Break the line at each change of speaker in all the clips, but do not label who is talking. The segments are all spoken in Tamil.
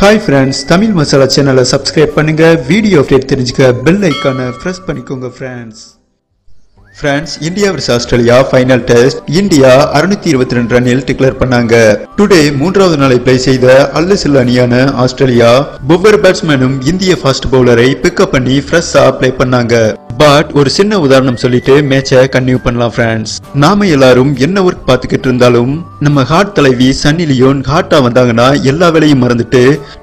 Hi friends, Tamil Masala channel subscribe பண்ணுங்க வீடியோ அப்டேட் தெரிஞ்சுக்க பெல் ஐகானை பிரஸ் பண்ணிக்கோங்க friends. France, India vs Australia final test. India 622 ரன்னில் declare பண்ணாங்க. டுடே மூன்றாவது நாளை ப்ளே செய்த அல்லசில் அணியான ஆஸ்திரேலியா ஒவ்வொரு பேட்ஸ்மேனும் இந்திய ஃபாஸ்ட் பவுலரை பிக்கப் பண்ணி ஃப்ரெஷ்ஷா ப்ளே பண்ணாங்க. பட் ஒரு சின்ன உதாரணம் சொல்லிட்டு மேட்சை கன்டினியூ பண்ணலாம் ஃப்ரெண்ட்ஸ். நாம எல்லாரும் என்ன ஒர்க் பார்த்துக்கிட்டு இருந்தாலும் நம்ம ஹார்ட் தலைவி சன்னி லியோன் ஹார்ட்டா வந்தாங்கன்னா எல்லா வேலையும் மறந்துட்டு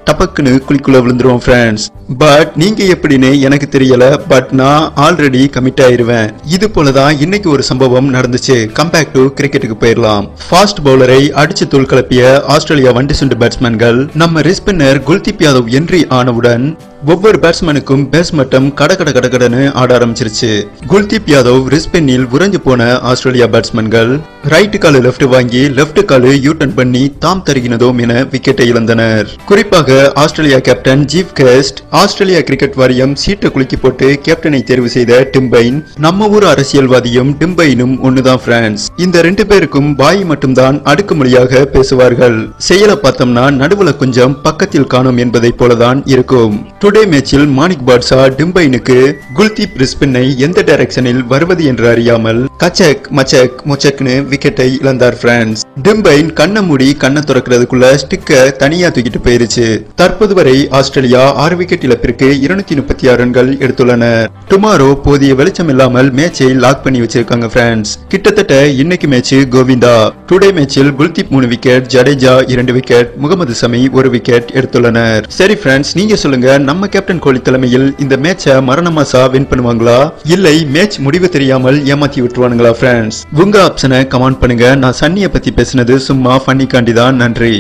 டபக்குன்னு குளிக்குள்ள விழுந்துருவோம் ஃப்ரெண்ட்ஸ். பட் நீங்க எப்படின்னு எனக்கு தெரியல, பட் நான் ஆல்ரெடி கமிட் ஆயிருவேன். இது போலதான் இன்னைக்கு ஒரு சம்பவம் நடந்துச்சு. கம்பேக் டு கிரிக்கெட்டுக்கு போயிடலாம். ஃபாஸ்ட் பவுலரை அடிச்சு தூள் கிளப்பிய ஆஸ்திரேலியா வண்டி சுண்டு பேட்ஸ்மேன்கள் நம்ம ரிஸ்பின்னர் குல்தீப் யாதவ் என்ட்ரி ஆனவுடன் ஒவ்வொரு பேட்ஸ்மேனுக்கும் பேஸ் மட்டம் கடகடன்னு ஆட ஆரம்பிச்சிருச்சு. குல்தீப் யாதவ் ரிஸ்பின்னில் உறைஞ்சு போன ஆஸ்திரேலியா பேட்ஸ்மேன்கள் ரைட் காலு லெப்ட் வாங்கி லெப்ட் காலு யூ டர்ன் பண்ணி தாம் தருகினதோம் என விக்கெட்டை இழந்தனர். குறிப்பாக ஆஸ்திரேலியா கேப்டன் ஜீவ் கெஸ்ட், ஆஸ்திரேலியா கிரிக்கெட் வாரியம் சீட்டை குலுக்கி போட்டு கேப்டனை தேர்வு செய்த டிம் பெயின், நம்ம ஊர் அரசியல்வாதியும் டிம் பெயினும் ஒண்ணுதான் ஃப்ரெண்ட்ஸ். இந்த ரெண்டு பேருக்கும் பாய் மட்டும்தான் அடுக்குமொழியாக பேசுவார்கள். செயலை பார்த்தோம்னா நடுவுல கொஞ்சம் பக்கத்தில் காணும் என்பதை போலதான் இருக்கும். டுடே மேட்சில் மாணிக் பாட்ஷா டிம்பைனுக்கு குல்தீப் ரிஸ்பின்னை எந்த டைரக்ஷனில் வருவது என்று அறியாமல் கச்சக் மச்சக் மொச்சக்னு விக்கெட்டை இழந்தார் ஃப்ரெண்ட்ஸ். டிம்பைன் கண்ணை மூடி கண்ணை துறக்கிறதுக்குள்ள ஸ்டிக்க தனியா தூக்கிட்டு போயிருச்சு. தற்போது வரை ஆஸ்திரேலியா 6 விக்கெட் இழப்பிற்கு 236 ரன்கள் எடுத்துள்ளனர். டுமாரோ போதிய வெளிச்சம் இல்லாமல் மேட்சை லாக் பண்ணி வச்சிருக்காங்க ஃப்ரெண்ட்ஸ். கிட்டத்தட்ட இன்னைக்கு மேட்ச் கோவிந்தா. டுடே மேட்சில் Kuldeep 3 wicket, Jadeja 2 wicket, Mohammed Shami 1 wicket எடுத்துள்ளனர். சரி ஃப்ரெண்ட்ஸ், நீங்க சொல்லுங்க, நம்ம கேப்டன் கோலி தலைமையில் இந்த மேட்சை மரணமாசா வின் பண்ணுவாங்களா இல்லை மேட்ச் முடிவு தெரியாமல் ஏமாத்தி விட்டுருவானுங்களா ஃப்ரெண்ட்ஸ்? உங்க ஆப்ஷனை கமெண்ட் பண்ணுங்க. நான் சன்னியை பத்தி பேசினது சும்மா ஃபன்னிக்காண்டி தான். நன்றி.